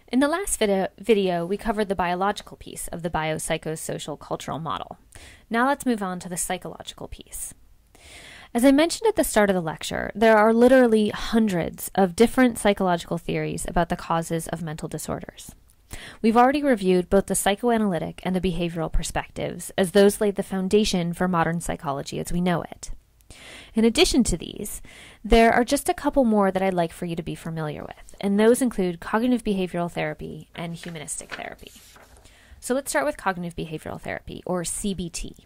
In the last video, we covered the biological piece of the biopsychosocial cultural model. Now let's move on to the psychological piece. As I mentioned at the start of the lecture, there are literally hundreds of different psychological theories about the causes of mental disorders. We've already reviewed both the psychoanalytic and the behavioral perspectives, as those laid the foundation for modern psychology as we know it. In addition to these, there are just a couple more that I'd like for you to be familiar with, and those include cognitive behavioral therapy and humanistic therapy. So let's start with cognitive behavioral therapy, or CBT.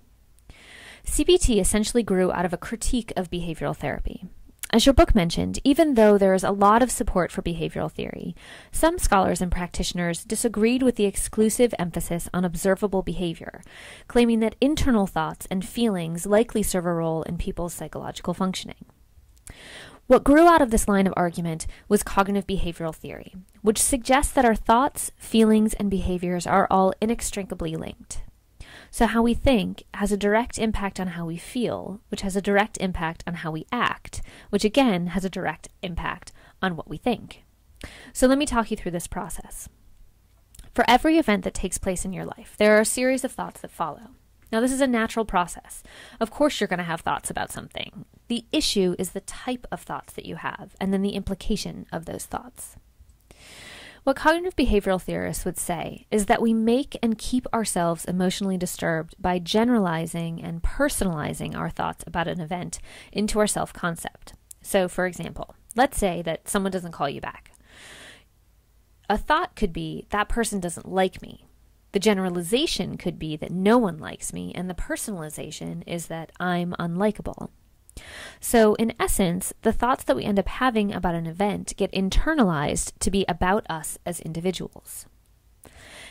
CBT essentially grew out of a critique of behavioral therapy. As your book mentioned, even though there is a lot of support for behavioral theory, some scholars and practitioners disagreed with the exclusive emphasis on observable behavior, claiming that internal thoughts and feelings likely serve a role in people's psychological functioning. What grew out of this line of argument was cognitive behavioral theory, which suggests that our thoughts, feelings, and behaviors are all inextricably linked. So how we think has a direct impact on how we feel, which has a direct impact on how we act, which again has a direct impact on what we think. So let me talk you through this process. For every event that takes place in your life, there are a series of thoughts that follow. Now, this is a natural process. Of course you're going to have thoughts about something. The issue is the type of thoughts that you have, and then the implication of those thoughts. What cognitive behavioral theorists would say is that we make and keep ourselves emotionally disturbed by generalizing and personalizing our thoughts about an event into our self-concept. So, for example, let's say that someone doesn't call you back. A thought could be, that person doesn't like me. The generalization could be that no one likes me, and the personalization is that I'm unlikable. So, in essence, the thoughts that we end up having about an event get internalized to be about us as individuals.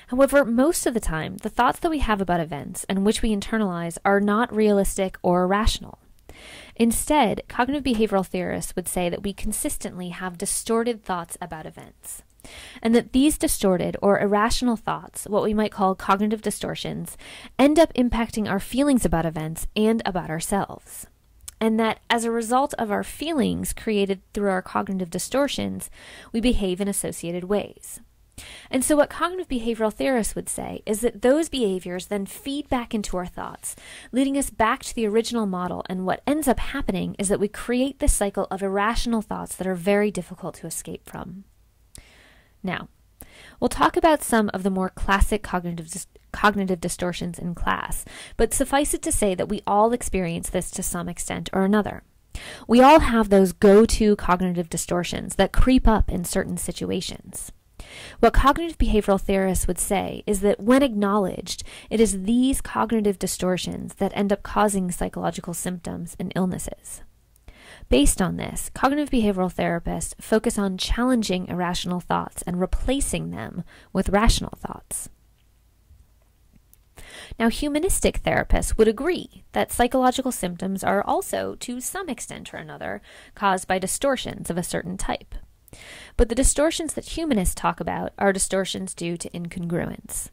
However, most of the time, the thoughts that we have about events and which we internalize are not realistic or rational. Instead, cognitive behavioral theorists would say that we consistently have distorted thoughts about events, and that these distorted or irrational thoughts, what we might call cognitive distortions, end up impacting our feelings about events and about ourselves. And that as a result of our feelings created through our cognitive distortions, we behave in associated ways. And so what cognitive behavioral theorists would say is that those behaviors then feed back into our thoughts, leading us back to the original model, and what ends up happening is that we create this cycle of irrational thoughts that are very difficult to escape from. Now, we'll talk about some of the more classic cognitive distortions in class, but suffice it to say that we all experience this to some extent or another. We all have those go-to cognitive distortions that creep up in certain situations. What cognitive behavioral theorists would say is that when acknowledged, it is these cognitive distortions that end up causing psychological symptoms and illnesses. Based on this, cognitive behavioral therapists focus on challenging irrational thoughts and replacing them with rational thoughts. Now, humanistic therapists would agree that psychological symptoms are also, to some extent or another, caused by distortions of a certain type. But the distortions that humanists talk about are distortions due to incongruence.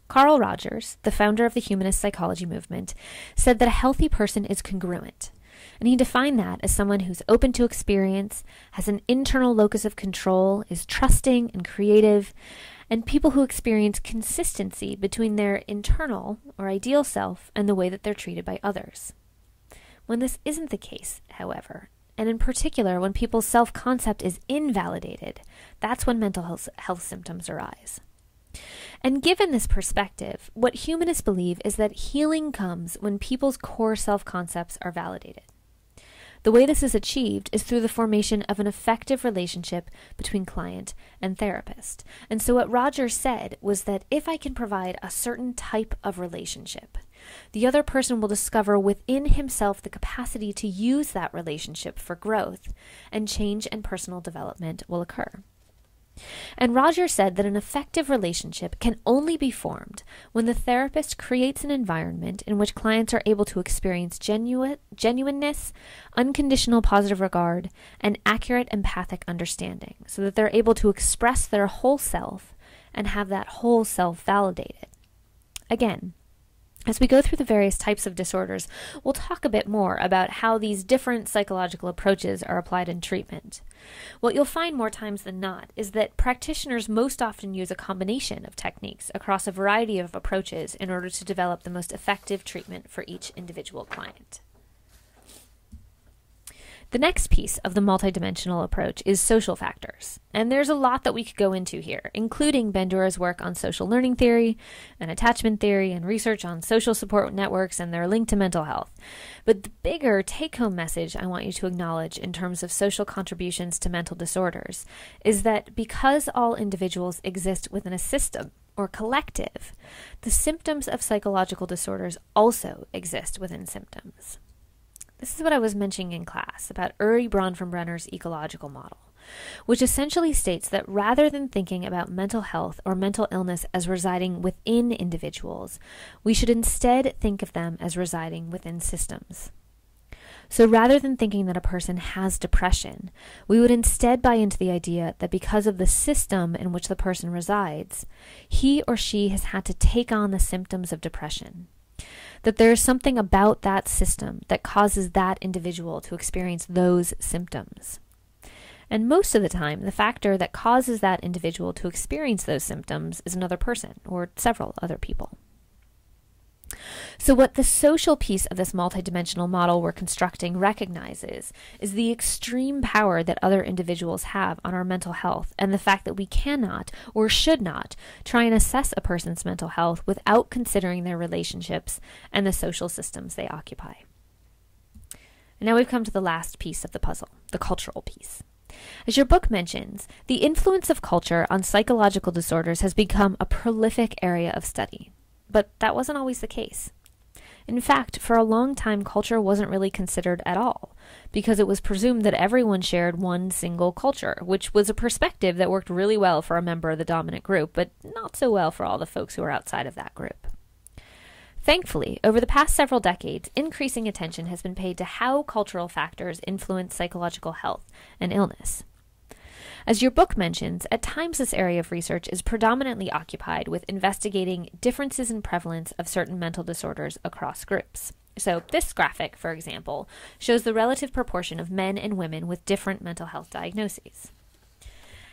Carl Rogers, the founder of the humanist psychology movement, said that a healthy person is congruent. And he defined that as someone who's open to experience, has an internal locus of control, is trusting and creative, and people who experience consistency between their internal or ideal self and the way that they're treated by others. When this isn't the case, however, and in particular when people's self-concept is invalidated, that's when mental health symptoms arise. And given this perspective, what humanists believe is that healing comes when people's core self-concepts are validated. The way this is achieved is through the formation of an effective relationship between client and therapist. And so what Rogers said was that if I can provide a certain type of relationship, the other person will discover within himself the capacity to use that relationship for growth, and change and personal development will occur. And Rogers said that an effective relationship can only be formed when the therapist creates an environment in which clients are able to experience genuineness, unconditional positive regard, and accurate empathic understanding, so that they're able to express their whole self and have that whole self validated. Again, As we go through the various types of disorders, we'll talk a bit more about how these different psychological approaches are applied in treatment. What you'll find more times than not is that practitioners most often use a combination of techniques across a variety of approaches in order to develop the most effective treatment for each individual client. The next piece of the multidimensional approach is social factors, and there's a lot that we could go into here, including Bandura's work on social learning theory and attachment theory and research on social support networks and their link to mental health. But the bigger take-home message I want you to acknowledge in terms of social contributions to mental disorders is that because all individuals exist within a system or collective, the symptoms of psychological disorders also exist within symptoms. This is what I was mentioning in class about Uri Bronfenbrenner's ecological model, which essentially states that rather than thinking about mental health or mental illness as residing within individuals, we should instead think of them as residing within systems. So rather than thinking that a person has depression, we would instead buy into the idea that because of the system in which the person resides, he or she has had to take on the symptoms of depression. That there is something about that system that causes that individual to experience those symptoms. And most of the time, the factor that causes that individual to experience those symptoms is another person or several other people. So what the social piece of this multidimensional model we're constructing recognizes is the extreme power that other individuals have on our mental health, and the fact that we cannot or should not try and assess a person's mental health without considering their relationships and the social systems they occupy. And now we've come to the last piece of the puzzle, the cultural piece. As your book mentions, the influence of culture on psychological disorders has become a prolific area of study. But that wasn't always the case. In fact, for a long time, culture wasn't really considered at all, because it was presumed that everyone shared one single culture, which was a perspective that worked really well for a member of the dominant group, but not so well for all the folks who were outside of that group. Thankfully, over the past several decades, increasing attention has been paid to how cultural factors influence psychological health and illness. As your book mentions, at times this area of research is predominantly occupied with investigating differences in prevalence of certain mental disorders across groups. So this graphic, for example, shows the relative proportion of men and women with different mental health diagnoses.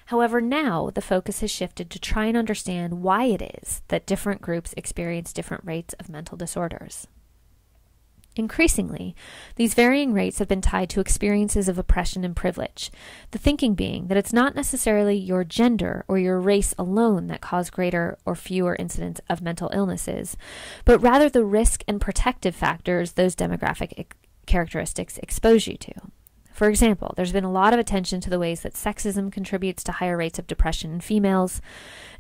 However, now the focus has shifted to try and understand why it is that different groups experience different rates of mental disorders. Increasingly, these varying rates have been tied to experiences of oppression and privilege, the thinking being that it's not necessarily your gender or your race alone that cause greater or fewer incidents of mental illnesses, but rather the risk and protective factors those demographic characteristics expose you to. For example, there's been a lot of attention to the ways that sexism contributes to higher rates of depression in females.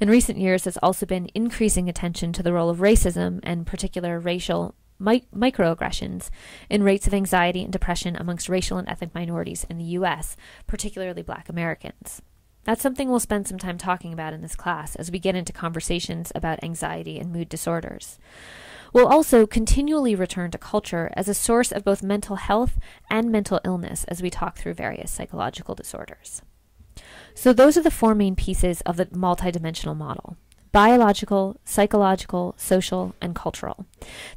In recent years, there's also been increasing attention to the role of racism and particular racial microaggressions in rates of anxiety and depression amongst racial and ethnic minorities in the U.S., particularly Black Americans. That's something we'll spend some time talking about in this class as we get into conversations about anxiety and mood disorders. We'll also continually return to culture as a source of both mental health and mental illness as we talk through various psychological disorders. So those are the four main pieces of the multidimensional model: biological, psychological, social, and cultural.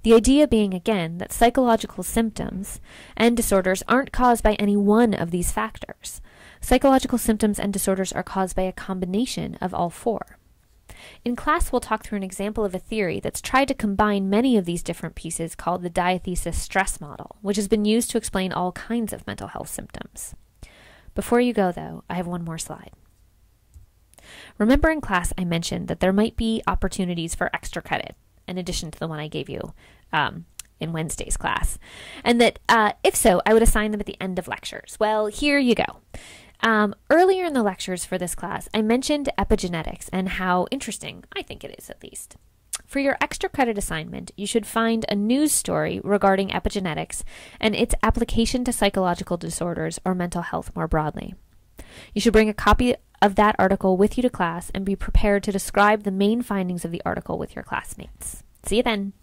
The idea being, again, that psychological symptoms and disorders aren't caused by any one of these factors. Psychological symptoms and disorders are caused by a combination of all four. In class, we'll talk through an example of a theory that's tried to combine many of these different pieces called the diathesis stress model, which has been used to explain all kinds of mental health symptoms. Before you go, though, I have one more slide. Remember in class I mentioned that there might be opportunities for extra credit, in addition to the one I gave you in Wednesday's class, and that if so, I would assign them at the end of lectures. Well, here you go. Earlier in the lectures for this class, I mentioned epigenetics and how interesting I think it is, at least. For your extra credit assignment, you should find a news story regarding epigenetics and its application to psychological disorders or mental health more broadly. You should bring a copy of that article with you to class and be prepared to describe the main findings of the article with your classmates. See you then.